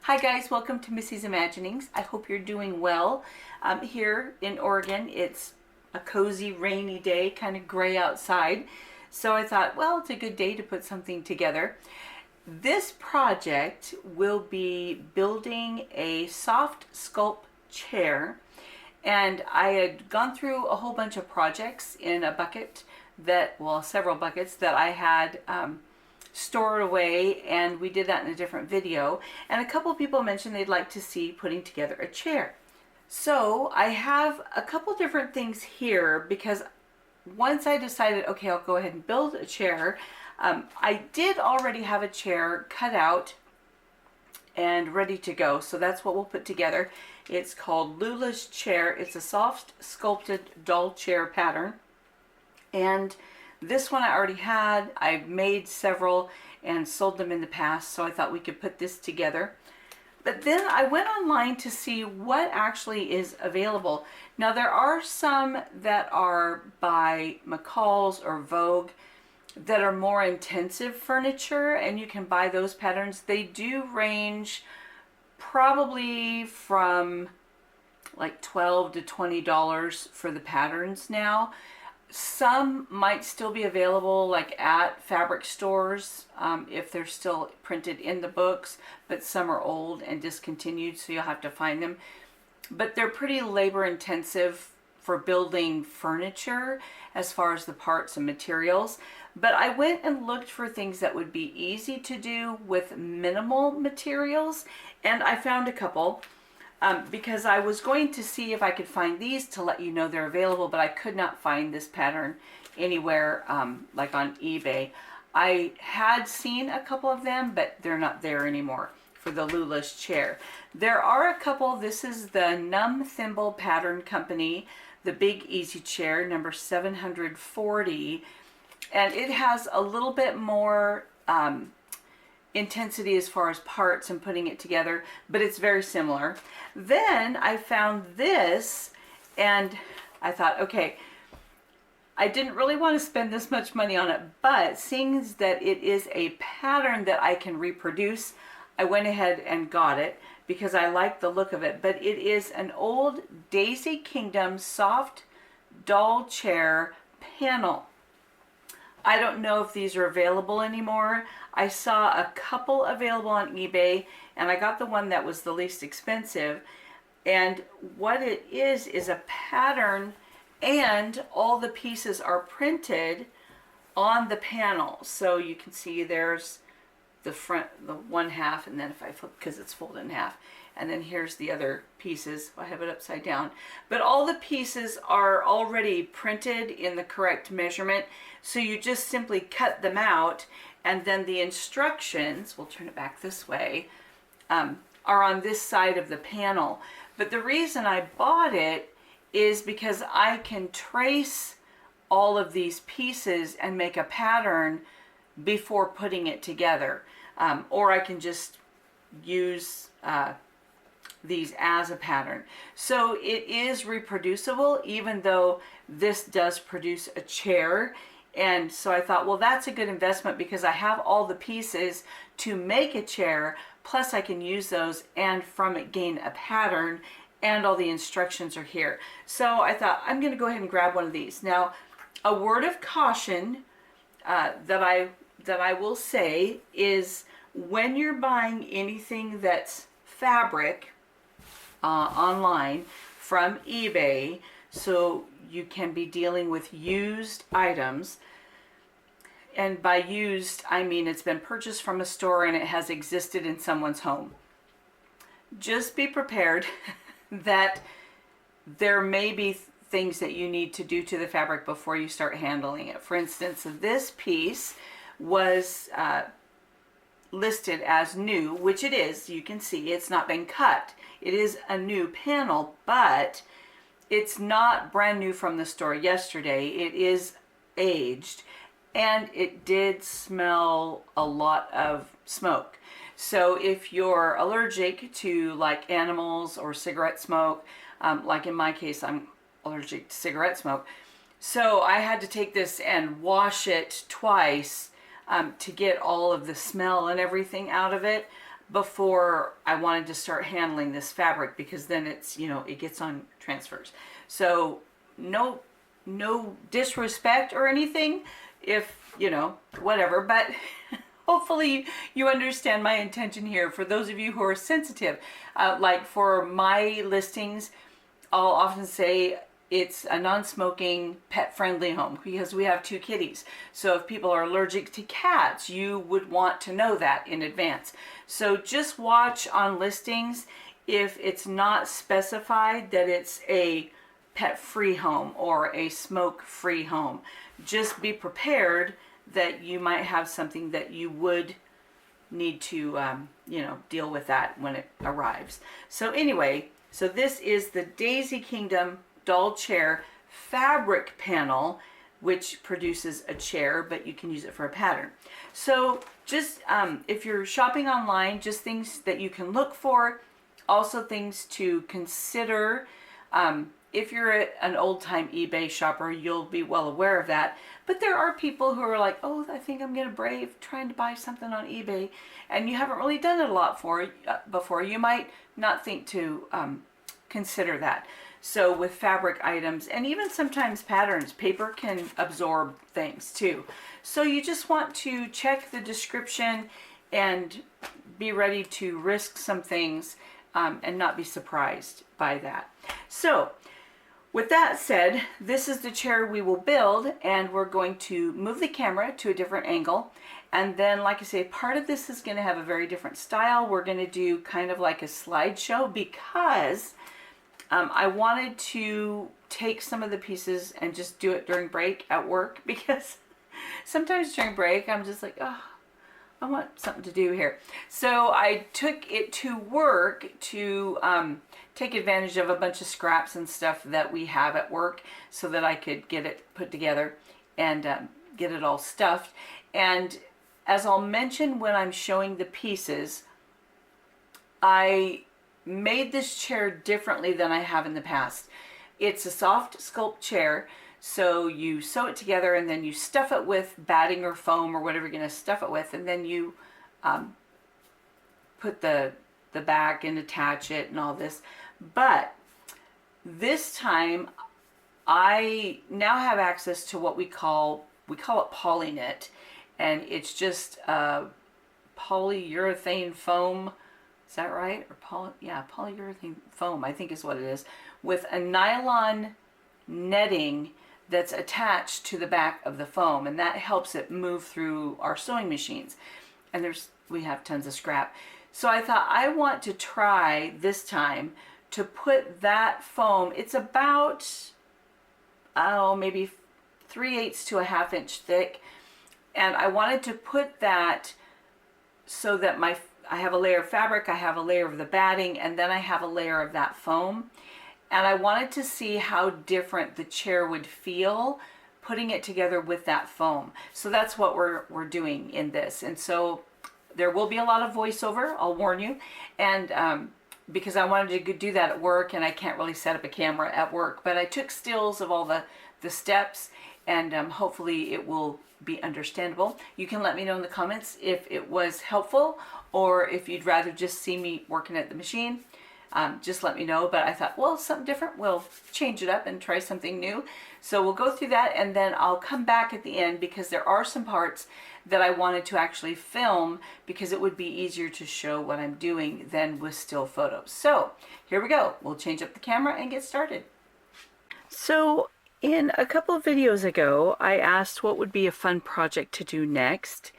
Hi guys, welcome to Missy's Imaginings. I hope you're doing well. Here in Oregon, it's a cozy rainy day, kind of gray outside. So I thought, well, it's a good day to put something together. This project will be building a soft sculpt chair. And I had gone through a whole bunch of projects in a bucket several buckets that I had stored away, and we did that in a different video. And a couple people mentioned they'd like to see putting together a chair. So I have a couple different things here because once I decided, okay, I'll go ahead and build a chair, I did already have a chair cut out and ready to go. So that's what we'll put together. It's called Lula's chair. It's a soft sculpted doll chair pattern. And this one I already had. I've made several and sold them in the past, so I thought we could put this together. But then I went online to see what actually is available. Now there are some that are by McCall's or Vogue that are more intensive furniture, and you can buy those patterns. They do range probably from like $12 to $20 for the patterns now. Some might still be available like at fabric stores if they're still printed in the books, but some are old and discontinued, so you'll have to find them. But they're pretty labor intensive for building furniture as far as the parts and materials. But I went and looked for things that would be easy to do with minimal materials, and I found a couple. Because I was going to see if I could find these to let you know they're available, but I could not find this pattern anywhere like on eBay. I had seen a couple of them, but they're not there anymore for the Lula's chair. There are a couple. This is the Numb Thimble Pattern Company, the Big Easy Chair, number 740. And it has a little bit more intensity as far as parts and putting it together, but it's very similar. Then I found this and I thought, okay, I didn't really want to spend this much money on it, but seeing that it is a pattern that I can reproduce, I went ahead and got it because I like the look of it. But it is an old Daisy Kingdom soft doll chair panel. I don't know if these are available anymore. I saw a couple available on eBay, and I got the one that was the least expensive. And what it is a pattern, and all the pieces are printed on the panel. So you can see there's the front, the one half, and then if I flip, because it's folded in half, and then here's the other pieces. I have it upside down, but all the pieces are already printed in the correct measurement, so you just simply cut them out, and then the instructions, we'll turn it back this way, are on this side of the panel. But the reason I bought it is because I can trace all of these pieces and make a pattern before putting it together, or I can just use these as a pattern. So it is reproducible, even though this does produce a chair. And so I thought, well, that's a good investment because I have all the pieces to make a chair, plus I can use those and from it gain a pattern, and all the instructions are here. So I thought I'm going to go ahead and grab one of these. Now, a word of caution that I will say is when you're buying anything that's fabric online from eBay, so you can be dealing with used items, and by used I mean it's been purchased from a store and it has existed in someone's home. Just be prepared that there may be things that you need to do to the fabric before you start handling it. For instance, this piece was listed as new, which it is. You can see it's not been cut. It is a new panel, but it's not brand new from the store yesterday. It is aged, and it did smell a lot of smoke. So if you're allergic to like animals or cigarette smoke, like in my case, I'm allergic to cigarette smoke. So I had to take this and wash it twice to get all of the smell and everything out of it. before I wanted to start handling this fabric, because then it's, you know, it gets on transfers. So no disrespect or anything, if, you know, whatever, but hopefully you understand my intention here. For those of you who are sensitive, like for my listings, I'll often say it's a non-smoking, pet-friendly home, because we have 2 kitties. So if people are allergic to cats, you would want to know that in advance. So just watch on listings if it's not specified that it's a pet-free home or a smoke-free home. Just be prepared that you might have something that you would need to, you know, deal with that when it arrives. So anyway, so this is the Daisy Kingdom doll chair fabric panel, which produces a chair, but you can use it for a pattern. So just if you're shopping online, just things that you can look for, also things to consider. If you're an old-time eBay shopper, you'll be well aware of that. But there are people who are like, oh, I think I'm going to brave trying to buy something on eBay, and you haven't really done it a lot before. You might not think to consider that. So with fabric items, and even sometimes patterns, paper can absorb things too. So you just want to check the description and be ready to risk some things and not be surprised by that. So with that said, this is the chair we will build, and we're going to move the camera to a different angle. And then, like I say, part of this is going to have a very different style. We're going to do kind of like a slideshow, because I wanted to take some of the pieces and just do it during break at work, because sometimes during break I'm just like, oh, I want something to do here. So I took it to work to take advantage of a bunch of scraps and stuff that we have at work, so that I could get it put together and get it all stuffed. And as I'll mention when I'm showing the pieces, I made this chair differently than I have in the past. It's a soft sculpt chair, so you sew it together and then you stuff it with batting or foam or whatever you're going to stuff it with, and then you put the back and attach it and all this. But this time I now have access to what we call it polyknit, and it's just polyurethane foam. Is that right? Or polyurethane foam, I think is what it is, with a nylon netting that's attached to the back of the foam, and that helps it move through our sewing machines. And we have tons of scrap. So I thought I want to try this time to put that foam, it's about, maybe 3/8 to a 1/2 inch thick. And I wanted to put that so that I have a layer of fabric, I have a layer of the batting, and then I have a layer of that foam. And I wanted to see how different the chair would feel putting it together with that foam. So that's what we're doing in this. And so there will be a lot of voiceover, I'll warn you. And because I wanted to do that at work, and I can't really set up a camera at work. But I took stills of all the steps, and hopefully it will be understandable. You can let me know in the comments if it was helpful, or if you'd rather just see me working at the machine. Just let me know. But I thought, well, something different, we'll change it up and try something new. So we'll go through that, and then I'll come back at the end, because there are some parts that I wanted to actually film, because it would be easier to show what I'm doing than with still photos. So here we go. We'll change up the camera and get started. So in a couple of videos ago, I asked what would be a fun project to do next,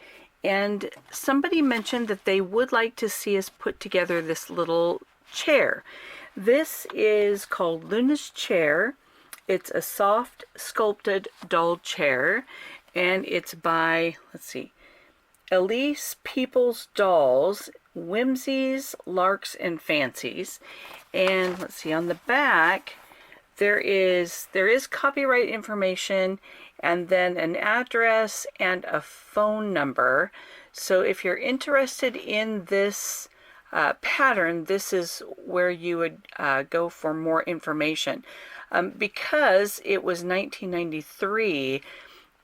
and somebody mentioned that they would like to see us put together this little chair. This is called Luna's chair. It's a soft sculpted doll chair, and it's by, let's see, Elise Peoples Dolls, Whimsies, Larks, and Fancies. And let's see, on the back there is copyright information, and then an address and a phone number. So if you're interested in this pattern, this is where you would go for more information. Because it was 1993,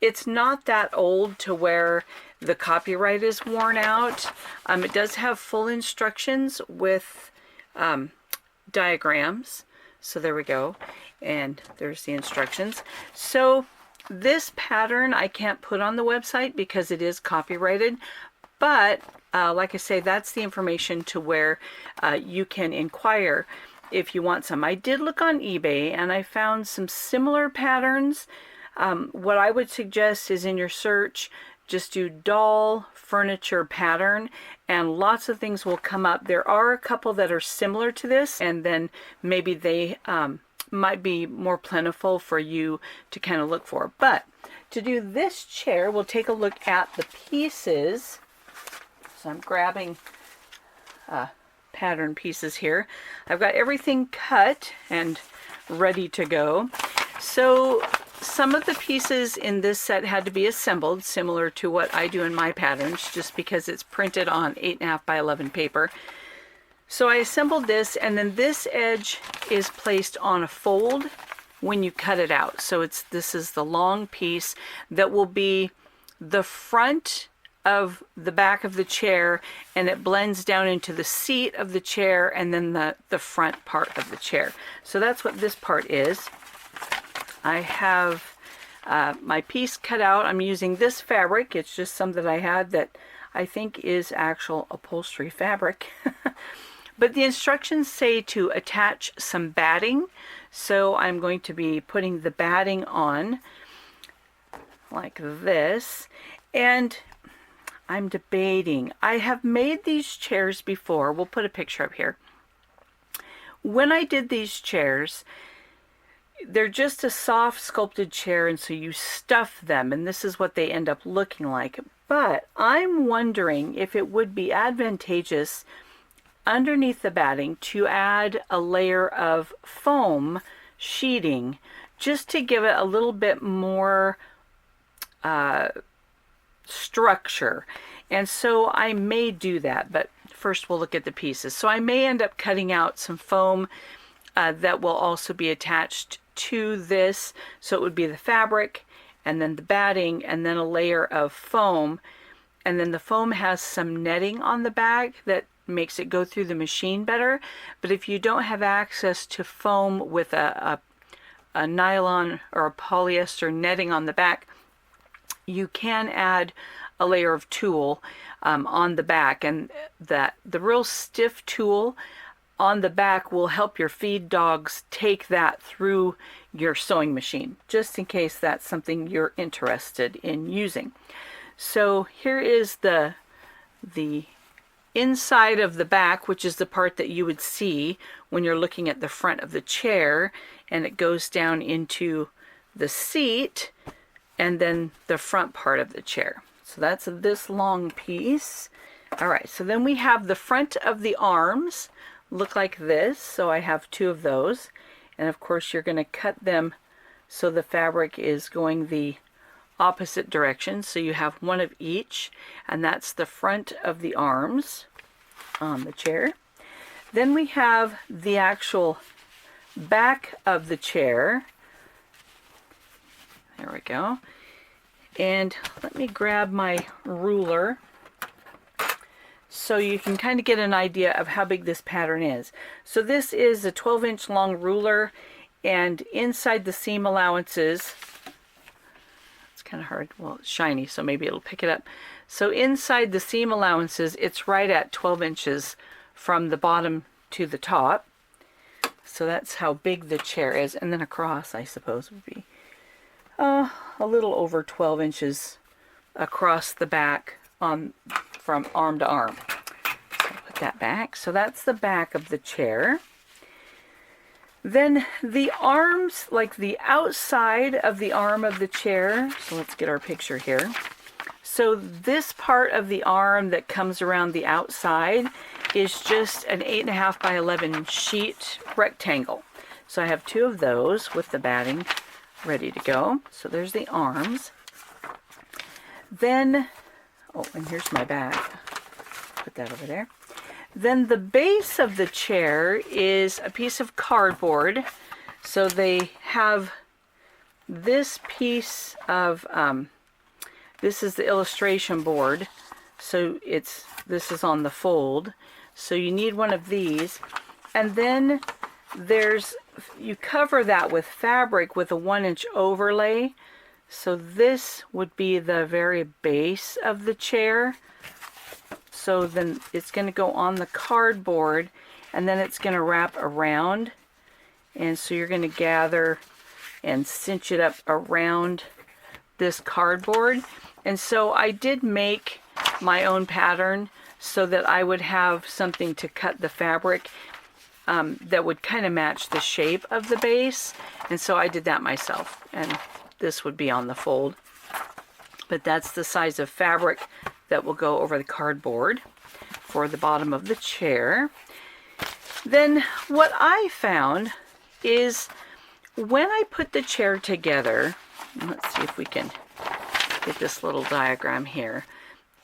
it's not that old to where the copyright is worn out. It does have full instructions with diagrams. So there we go. And there's the instructions. So this pattern I can't put on the website because it is copyrighted. But like I say, that's the information to where you can inquire if you want some. I did look on eBay and I found some similar patterns. What I would suggest is in your search, just do doll furniture pattern and lots of things will come up. There are a couple that are similar to this, and then maybe they might be more plentiful for you to kind of look for. But to do this chair, we'll take a look at the pieces. So I'm grabbing pattern pieces here. I've got everything cut and ready to go. So some of the pieces in this set had to be assembled, similar to what I do in my patterns, just because it's printed on 8.5 by 11 paper. So I assembled this, and then this edge is placed on a fold when you cut it out. So this is the long piece that will be the front of the back of the chair, and it blends down into the seat of the chair and then the front part of the chair. So that's what this part is. I have my piece cut out. I'm using this fabric. It's just some that I had that I think is actual upholstery fabric. But the instructions say to attach some batting. So I'm going to be putting the batting on like this. And I'm debating. I have made these chairs before. We'll put a picture up here. When I did these chairs, they're just a soft sculpted chair, and so you stuff them, and this is what they end up looking like. But I'm wondering if it would be advantageous underneath the batting to add a layer of foam sheeting just to give it a little bit more structure. And so I may do that, but first we'll look at the pieces. So I may end up cutting out some foam that will also be attached to this. So it would be the fabric and then the batting and then a layer of foam. And then the foam has some netting on the back that makes it go through the machine better. But if you don't have access to foam with a nylon or a polyester netting on the back, you can add a layer of tulle on the back, and the real stiff tulle on the back will help your feed dogs take that through your sewing machine, just in case that's something you're interested in using. So here is the inside of the back, which is the part that you would see when you're looking at the front of the chair, and it goes down into the seat and then the front part of the chair. So that's this long piece. All right, so then we have the front of the arms look like this. So I have two of those. And of course you're going to cut them so the fabric is going the opposite direction. So you have one of each, and that's the front of the arms on the chair. Then we have the actual back of the chair. There we go. And let me grab my ruler so you can kind of get an idea of how big this pattern is. So this is a 12-inch long ruler, and inside the seam allowances, it's kind of hard, well, it's shiny, so maybe it'll pick it up. So inside the seam allowances, it's right at 12 inches from the bottom to the top. So that's how big the chair is. And then across, I suppose, would be a little over 12 inches across the back from arm to arm. So put that back. So that's the back of the chair. Then the arms, like the outside of the arm of the chair. So let's get our picture here. So this part of the arm that comes around the outside is just an 8.5 by 11 sheet rectangle. So I have two of those with the batting ready to go. So there's the arms. Then, oh, and here's my back. Put that over there. Then the base of the chair is a piece of cardboard. So they have this piece of this is the illustration board. So this is on the fold. So you need one of these. And then you cover that with fabric with a 1-inch overlay. So this would be the very base of the chair. So then it's going to go on the cardboard, and then it's going to wrap around. And so you're going to gather and cinch it up around this cardboard. And so I did make my own pattern so that I would have something to cut the fabric that would kind of match the shape of the base. And so I did that myself, and this would be on the fold. But that's the size of fabric that will go over the cardboard for the bottom of the chair. Then what I found is when I put the chair together, let's see if we can get this little diagram here.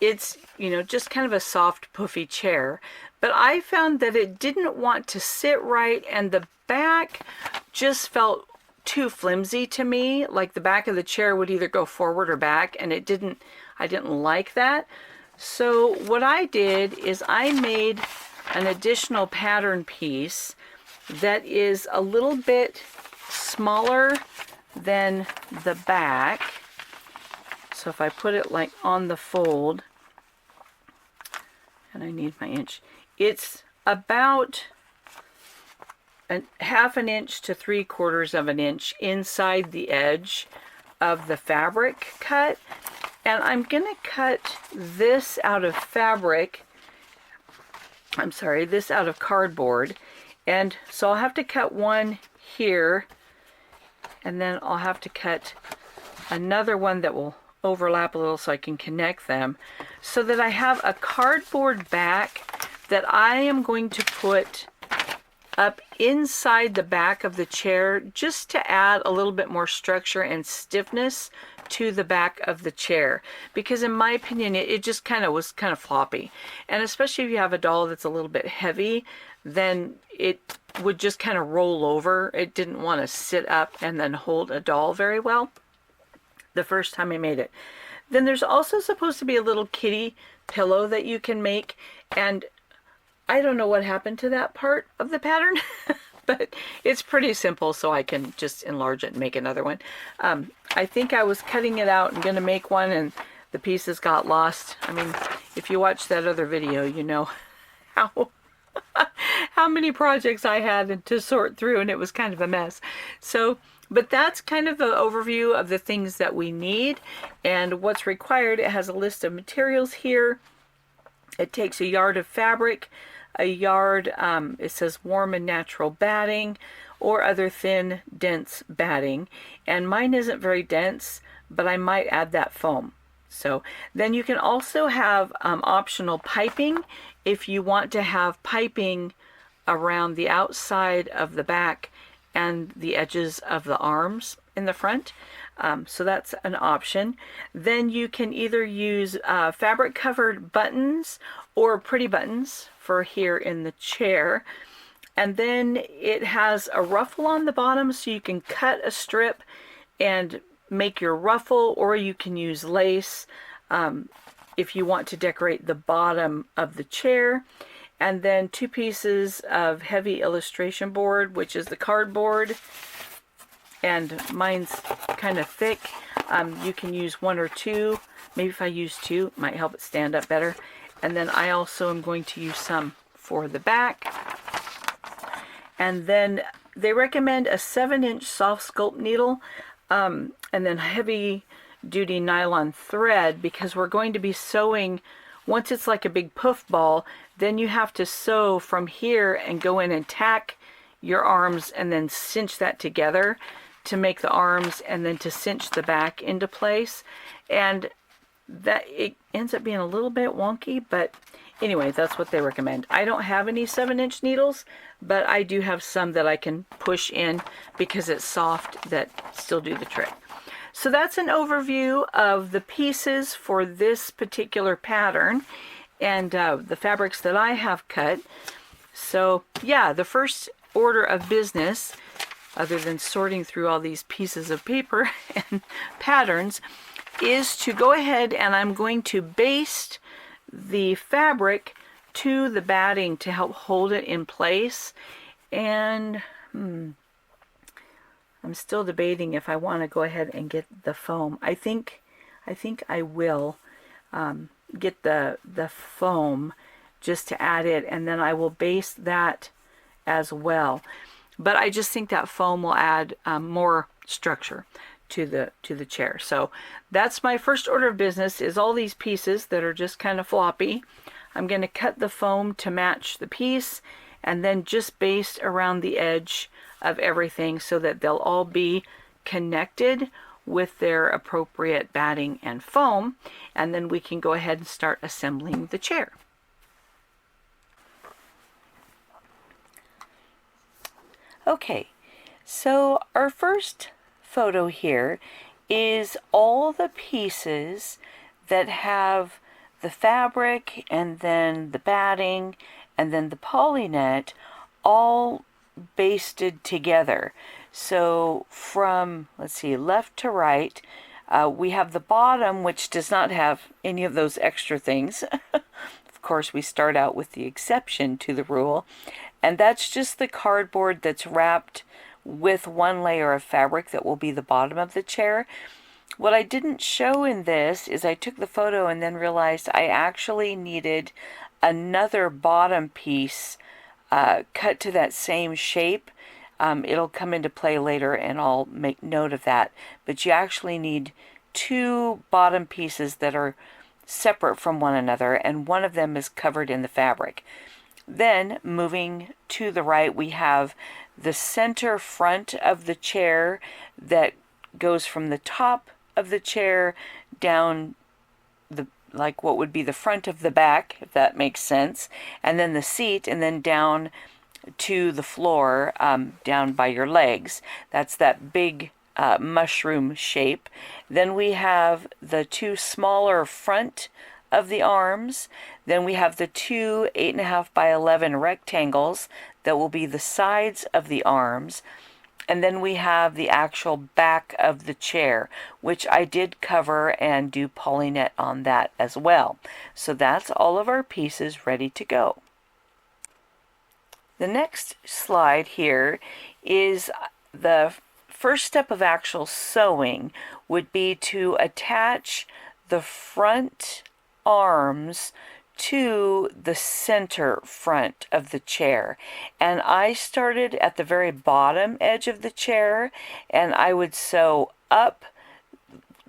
It's, you know, just kind of a soft, puffy chair, but I found that it didn't want to sit right, and the back just felt too flimsy to me. Like the back of the chair would either go forward or back, and I didn't like that. So what I did is I made an additional pattern piece that is a little bit smaller than the back. So if I put it like on the fold, and I need my inch, it's about a 1/2 inch to 3/4 inch inside the edge of the fabric cut. And I'm going to cut this out of fabric, this out of cardboard. And so I'll have to cut one here, and then I'll have to cut another one that will overlap a little so I can connect them, so that I have a cardboard back that I am going to put up inside the back of the chair just to add a little bit more structure and stiffness to the back of the chair, because in my opinion it just was kind of floppy, and especially if you have a doll that's a little bit heavy, then it would just kind of roll over. It didn't want to sit up and then hold a doll very well the first time I made it. Then there's also supposed to be a little kitty pillow that you can make, and I don't know what happened to that part of the pattern, but it's pretty simple, so I can just enlarge it and make another one. I think I was cutting it out and going to make one, and the pieces got lost. I mean, if you watch that other video, you know how many projects I had to sort through, and it was kind of a mess. So, but that's kind of the overview of the things that we need and what's required. It has a list of materials here. It takes a yard of fabric, a yard, it says warm and natural batting, or other thin, dense batting. And mine isn't very dense, but I might add that foam. So then you can also have optional piping if you want to have piping around the outside of the back and the edges of the arms in the front. So that's an option. Then you can either use fabric covered buttons or pretty buttons for here in the chair. And then it has a ruffle on the bottom, so you can cut a strip and make your ruffle, or you can use lace if you want to decorate the bottom of the chair. And then 2 pieces of heavy illustration board, which is the cardboard, and mine's kind of thick. You can use 1 or 2. Maybe if I use 2, it might help it stand up better. And then I also am going to use some for the back. And then they recommend a 7-inch soft sculpt needle, and then heavy duty nylon thread, because we're going to be sewing. Once it's like a big puff ball, then you have to sew from here and go in and tack your arms and then cinch that together to make the arms, and then to cinch the back into place. And that it ends up being a little bit wonky, but anyway, that's what they recommend. I don't have any 7-inch needles, but I do have some that I can push in because it's soft that still do the trick. So that's an overview of the pieces for this particular pattern and the fabrics that I have cut. So yeah, the first order of business, other than sorting through all these pieces of paper and patterns, is to go ahead and I'm going to baste the fabric to the batting to help hold it in place. And I'm still debating if I want to go ahead and get the foam. I think I will get the foam just to add it, and then I will baste that as well. But I just think that foam will add more structure to the chair. So that's my first order of business, is all these pieces that are just kind of floppy. I'm going to cut the foam to match the piece and then just baste around the edge of everything so that they'll all be connected with their appropriate batting and foam, and then we can go ahead and start assembling the chair. Okay, so our first photo here is all the pieces that have the fabric and then the batting and then the polynet all basted together. So from, let's see, left to right, we have the bottom, which does not have any of those extra things. Of course, we start out with the exception to the rule, and that's just the cardboard that's wrapped with one layer of fabric that will be the bottom of the chair. What I didn't show in this is I took the photo and then realized I actually needed another bottom piece cut to that same shape. It'll come into play later and I'll make note of that. But you actually need two bottom pieces that are separate from one another, and one of them is covered in the fabric. Then moving to the right, we have the center front of the chair that goes from the top of the chair down like what would be the front of the back, if that makes sense, and then the seat, and then down to the floor, down by your legs. That's that big mushroom shape. Then we have the two smaller front of the arms. Then we have the two 8.5 by 11 rectangles that will be the sides of the arms. And then we have the actual back of the chair, which I did cover and do polynet on that as well. So that's all of our pieces ready to go. The next slide here is the first step of actual sewing would be to attach the front arms to the center front of the chair, and I started at the very bottom edge of the chair, and I would sew up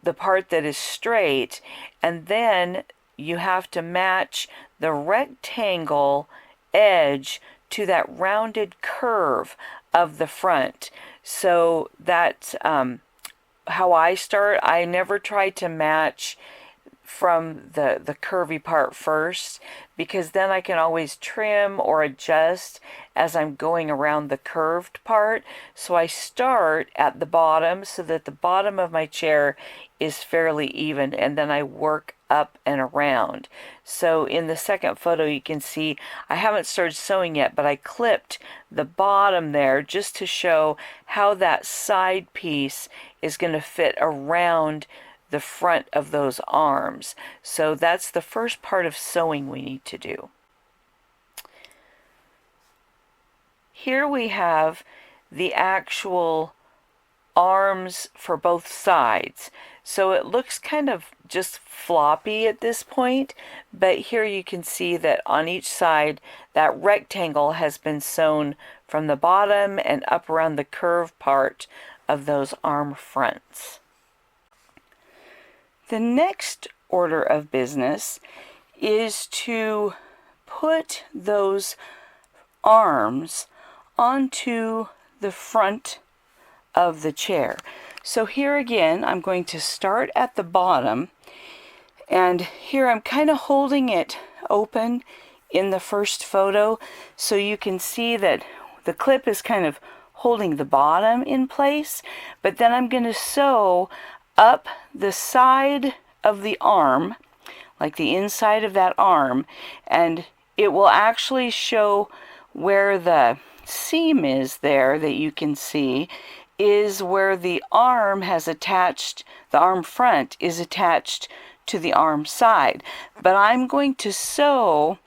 the part that is straight, and then you have to match the rectangle edge to that rounded curve of the front. So that's how I start. I never try to match from the curvy part first, because then I can always trim or adjust as I'm going around the curved part. So I start at the bottom so that the bottom of my chair is fairly even, and then I work up and around. So in the second photo you can see I haven't started sewing yet, but I clipped the bottom there just to show how that side piece is going to fit around the front of those arms. So that's the first part of sewing we need to do. Here we have the actual arms for both sides. So it looks kind of just floppy at this point, but here you can see that on each side that rectangle has been sewn from the bottom and up around the curved part of those arm fronts. The next order of business is to put those arms onto the front of the chair. So here again, I'm going to start at the bottom, and here I'm kind of holding it open in the first photo, so you can see that the clip is kind of holding the bottom in place, but then I'm going to sew up the side of the arm, like the inside of that arm, and it will actually show where the seam is there that you can see. is where the arm has attached, the arm front is attached to the arm side. But I'm going to sew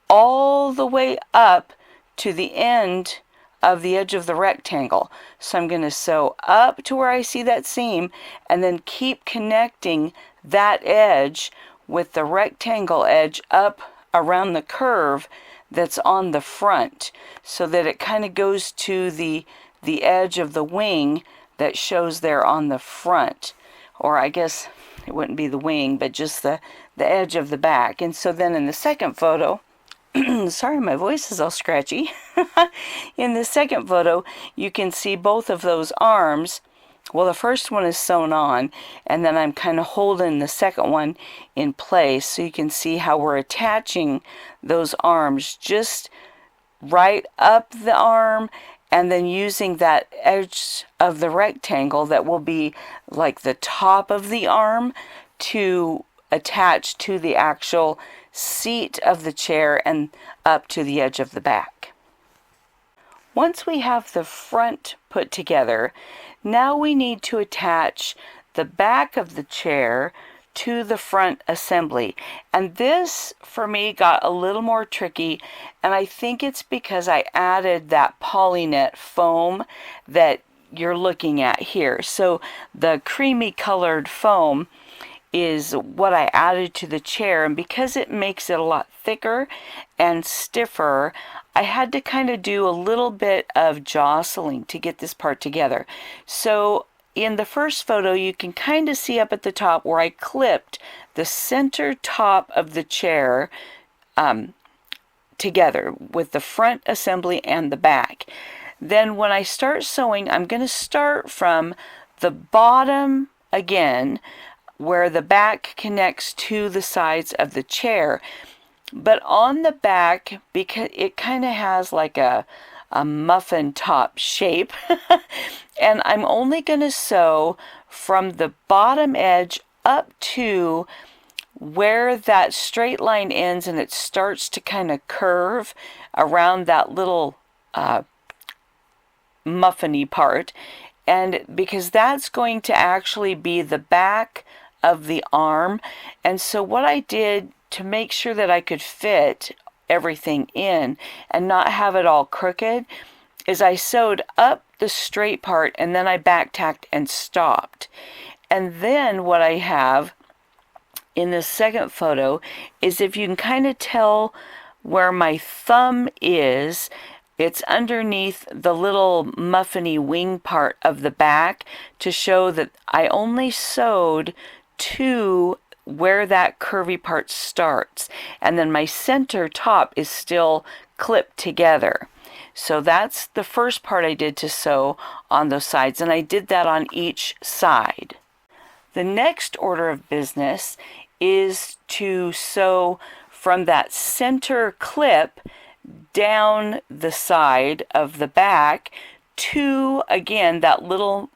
all the way up to the end of the edge of the rectangle. So I'm going to sew up to where I see that seam and then keep connecting that edge with the rectangle edge up around the curve that's on the front, so that it kind of goes to the edge of the wing that shows there on the front. Or I guess it wouldn't be the wing, but just the edge of the back. And so then in the second photo, sorry, my voice is all scratchy. In the second photo, you can see both of those arms. Well, the first one is sewn on, and then I'm kind of holding the second one in place, so you can see how we're attaching those arms just right up the arm, and then using that edge of the rectangle that will be like the top of the arm to attach to the actual seat of the chair and up to the edge of the back. Once we have the front put together, now we need to attach the back of the chair to the front assembly. And this, for me, got a little more tricky, and I think it's because I added that polynet foam that you're looking at here. So the creamy colored foam is what I added to the chair, and because it makes it a lot thicker and stiffer, I had to kind of do a little bit of jostling to get this part together. So in the first photo, you can kind of see up at the top where I clipped the center top of the chair together with the front assembly and the back. Then when I start sewing, I'm going to start from the bottom again, where the back connects to the sides of the chair. But on the back, because it kind of has like a muffin top shape, and I'm only going to sew from the bottom edge up to where that straight line ends, and it starts to kind of curve around that little muffiny part. And because that's going to actually be the back of the arm. And so what I did to make sure that I could fit everything in and not have it all crooked is I sewed up the straight part, and then I back tacked and stopped. And then what I have in the second photo is, if you can kind of tell where my thumb is, it's underneath the little muffiny wing part of the back, to show that I only sewed to where that curvy part starts, and then my center top is still clipped together. So that's the first part I did to sew on those sides, and I did that on each side. The next order of business is to sew from that center clip down the side of the back to, again, that little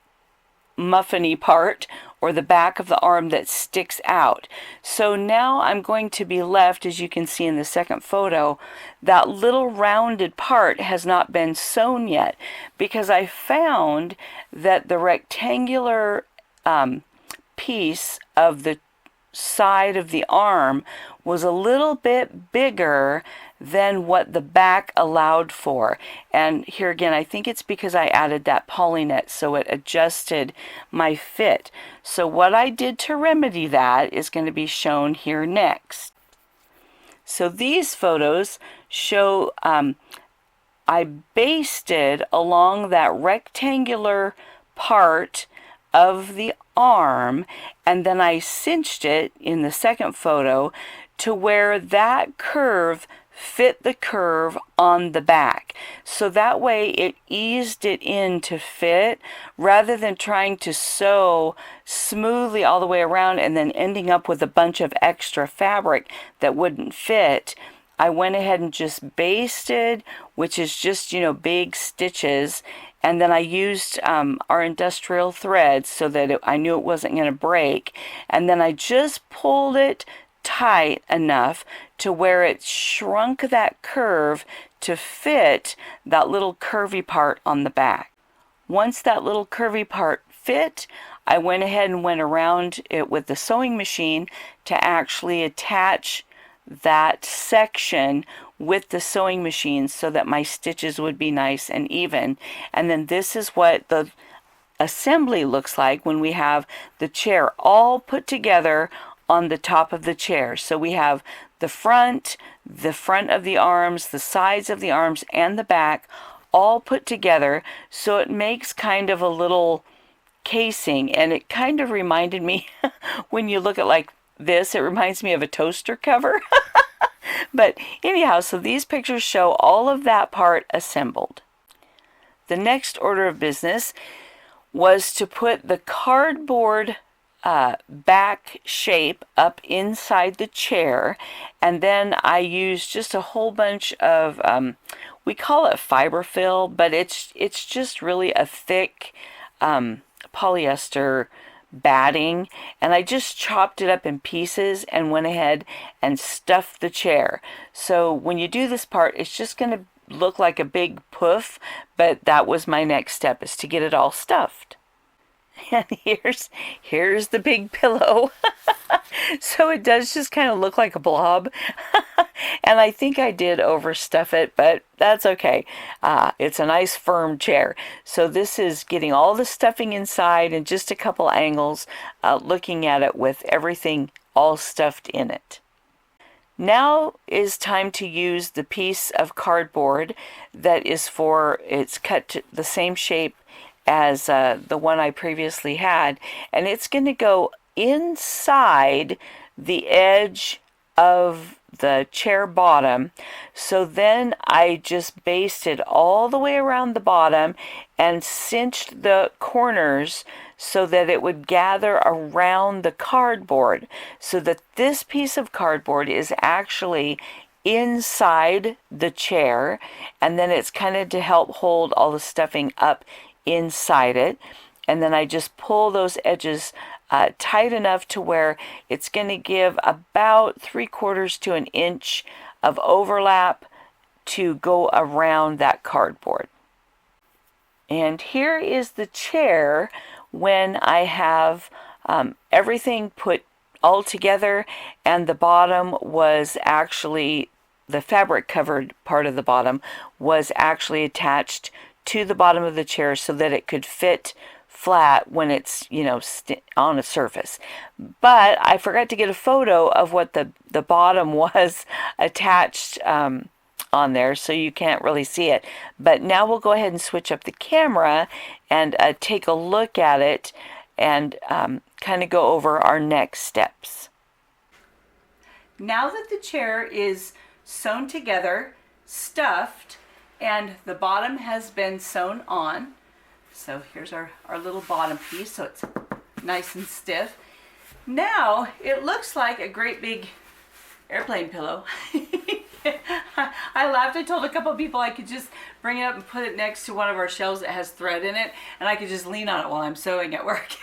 muffiny part, or the back of the arm that sticks out. So now I'm going to be left, as you can see in the second photo, that little rounded part has not been sewn yet, because I found that the rectangular piece of the side of the arm was a little bit bigger than what the back allowed for. And here again, I think it's because I added that polynet, so it adjusted my fit. So what I did to remedy that is going to be shown here next. So these photos show I basted along that rectangular part of the arm, and then I cinched it in the second photo to where that curve fit the curve on the back. So that way it eased it in to fit, rather than trying to sew smoothly all the way around and then ending up with a bunch of extra fabric that wouldn't fit. I went ahead and just basted, which is just, big stitches, and then I used our industrial thread so that I knew it wasn't going to break, and then I just pulled it tight enough to where it shrunk that curve to fit that little curvy part on the back. once that little curvy part fit, I went ahead and went around it with the sewing machine to actually attach that section with the sewing machine so that my stitches would be nice and even. And then this is what the assembly looks like when we have the chair all put together on the top of the chair. So we have the front of the arms, the sides of the arms, and the back all put together, so it makes kind of a little casing. And it kind of reminded me when you look at like this, it reminds me of a toaster cover. But anyhow, so these pictures show all of that part assembled. The next order of business was to put the cardboard back shape up inside the chair, and then I used just a whole bunch of we call it fiber fill, but it's just really a thick polyester batting, and I just chopped it up in pieces and went ahead and stuffed the chair. So when you do this part, it's just going to look like a big poof, but that was my next step, is to get it all stuffed. And here's the big pillow. So it does just kind of look like a blob. And I think I did overstuff it, but that's okay. It's a nice firm chair. So this is getting all the stuffing inside and just a couple angles, looking at it with everything all stuffed in it. Now is time to use the piece of cardboard that is it's cut to the same shape as the one I previously had, and it's going to go inside the edge of the chair bottom. So then I just basted all the way around the bottom and cinched the corners so that it would gather around the cardboard, so that this piece of cardboard is actually inside the chair, and then it's kind of to help hold all the stuffing up inside it. And then I just pull those edges tight enough to where it's going to give about 3/4 to an inch of overlap to go around that cardboard. And here is the chair when I have everything put all together, and the bottom was actually, the fabric covered part of the bottom was actually attached to the bottom of the chair so that it could fit flat when it's, on a surface. But I forgot to get a photo of what the bottom was attached on there, so you can't really see it. But now we'll go ahead and switch up the camera and take a look at it and kind of go over our next steps. Now that the chair is sewn together, stuffed, and the bottom has been sewn on, so here's our little bottom piece, so it's nice and stiff. Now it looks like a great big airplane pillow. I laughed. I told a couple of people I could just bring it up and put it next to one of our shelves that has thread in it, and I could just lean on it while I'm sewing at work.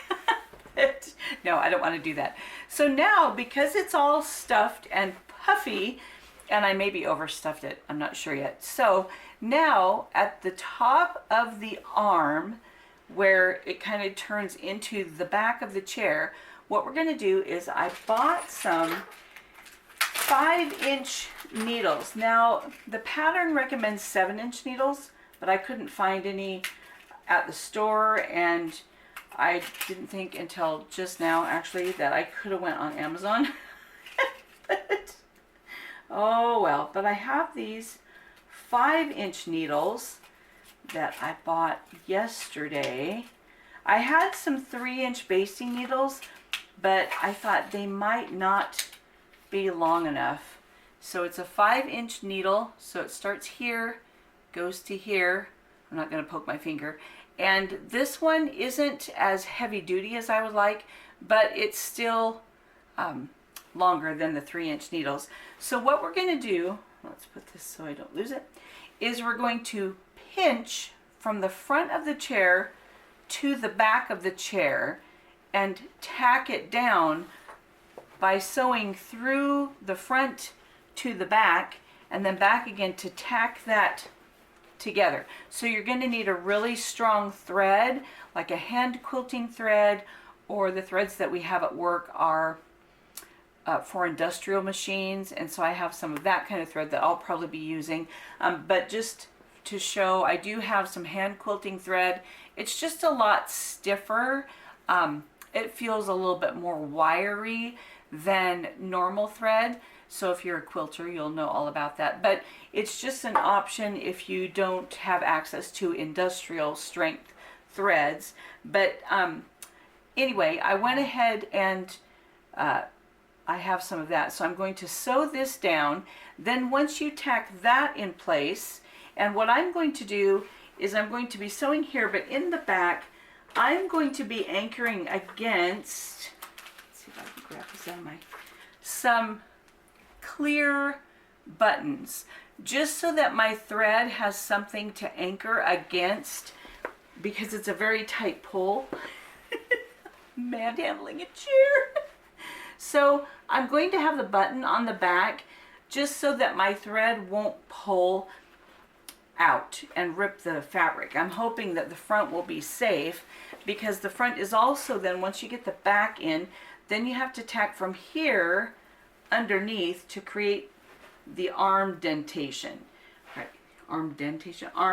No, I don't want to do that. So now, because it's all stuffed and puffy, and I maybe overstuffed it, I'm not sure yet. So now at the top of the arm, where it kind of turns into the back of the chair, what we're going to do is I bought some 5-inch needles. Now the pattern recommends 7-inch needles, but I couldn't find any at the store, and I didn't think until just now actually that I could have went on Amazon. But, oh well, but I have these 5-inch needles that I bought yesterday. I had some 3-inch basting needles, but I thought they might not be long enough. So it's a 5-inch needle, so it starts here, goes to here. I'm not going to poke my finger. And this one isn't as heavy duty as I would like, but it's still longer than the 3-inch needles. So what we're going to do, let's put this so I don't lose it, is we're going to pinch from the front of the chair to the back of the chair and tack it down by sewing through the front to the back and then back again to tack that together. So you're going to need a really strong thread, like a hand quilting thread, or the threads that we have at work are for industrial machines, and so I have some of that kind of thread that I'll probably be using. But just to show, I do have some hand quilting thread. It's just a lot stiffer. It feels a little bit more wiry than normal thread. So if you're a quilter, you'll know all about that. But it's just an option if you don't have access to industrial strength threads. But anyway, I went ahead and I have some of that. So I'm going to sew this down. Then once you tack that in place, and what I'm going to do is I'm going to be sewing here, but in the back, I'm going to be anchoring against, let's see if I can grab this out of my, some clear buttons, just so that my thread has something to anchor against, because it's a very tight pull. Manhandling a chair. So I'm going to have the button on the back just so that my thread won't pull out and rip the fabric. I'm hoping that the front will be safe, because the front is also then, once you get the back in, then you have to tack from here underneath to create the arm dentation. Right, arm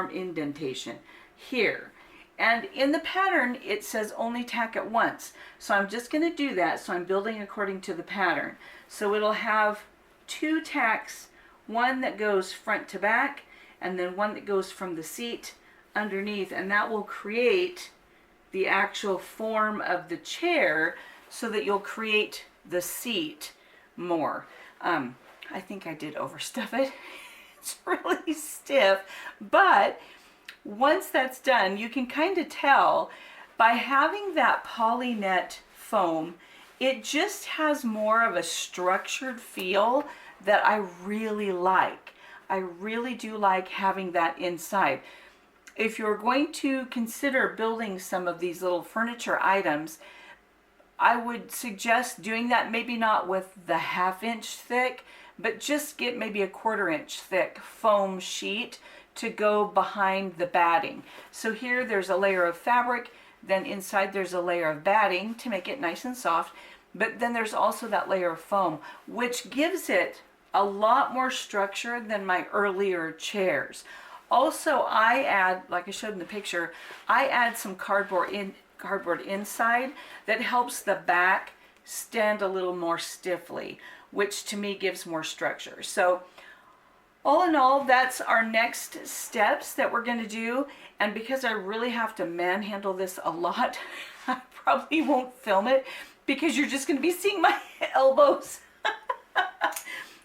indentation here. And in the pattern, it says only tack it once. So I'm just going to do that. So I'm building according to the pattern. So it'll have 2 tacks, one that goes front to back, and then one that goes from the seat underneath. And that will create the actual form of the chair, so that you'll create the seat more. I think I did overstuff it. It's really stiff, but once that's done, you can kind of tell by having that poly net foam, it just has more of a structured feel that I really like. I really do like having that inside. If you're going to consider building some of these little furniture items, I would suggest doing that, maybe not with the 1/2 inch thick, but just get maybe a 1/4 inch thick foam sheet to go behind the batting. So here there's a layer of fabric, then inside there's a layer of batting to make it nice and soft, but then there's also that layer of foam, which gives it a lot more structure than my earlier chairs. Also, I add, like I showed in the picture, I add some cardboard inside that helps the back stand a little more stiffly, which to me gives more structure. So all in all, that's our next steps that we're going to do. And because I really have to manhandle this a lot, I probably won't film it, because you're just going to be seeing my elbows.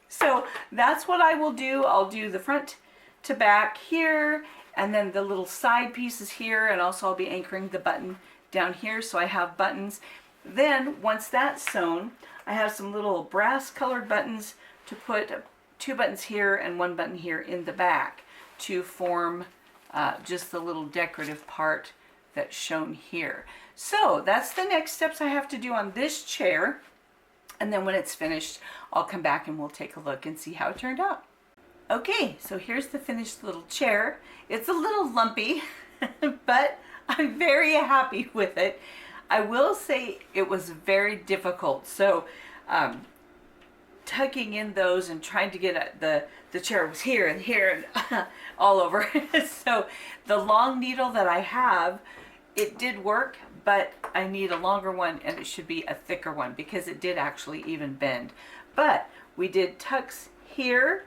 So that's what I will do. I'll do the front to back here, and then the little side pieces here, and also I'll be anchoring the button down here, so I have buttons. Then once that's sewn, I have some little brass colored buttons to put 2 buttons here and 1 button here in the back to form just the little decorative part that's shown here. So that's the next steps I have to do on this chair. And then when it's finished, I'll come back and we'll take a look and see how it turned out. Okay, so here's the finished little chair. It's a little lumpy, but I'm very happy with it. I will say it was very difficult. So tucking in those and trying to get the chair was here and here and all over. So the long needle that I have, it did work, but I need a longer one, and it should be a thicker one because it did actually even bend. But we did tucks here,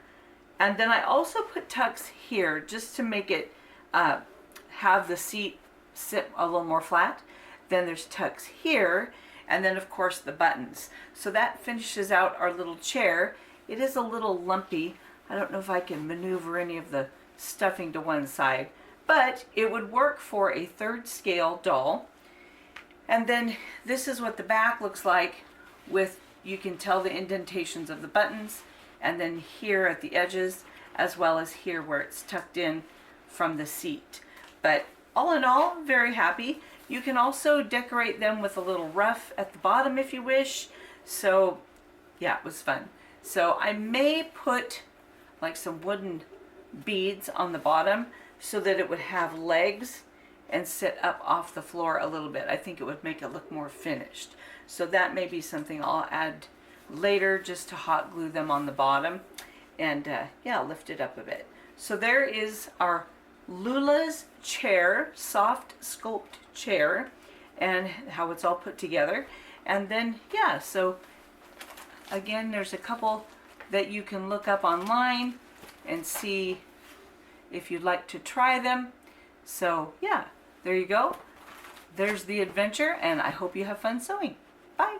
and then I also put tucks here just to make it have the seat sit a little more flat. Then there's tucks here, and then of course the buttons. So that finishes out our little chair. It is a little lumpy. I don't know if I can maneuver any of the stuffing to one side, but it would work for a 3rd scale doll. And then this is what the back looks like with, you can tell the indentations of the buttons, and then here at the edges, as well as here where it's tucked in from the seat. But all in all, very happy. You can also decorate them with a little ruff at the bottom if you wish. So yeah, it was fun. So I may put like some wooden beads on the bottom so that it would have legs and sit up off the floor a little bit. I think it would make it look more finished. So that may be something I'll add later, just to hot glue them on the bottom and yeah, lift it up a bit. So there is our Lula's chair, soft sculpt chair, and how it's all put together. And then yeah, so again, there's a couple that you can look up online and see if you'd like to try them. So yeah, there you go. There's the adventure, and I hope you have fun sewing. Bye.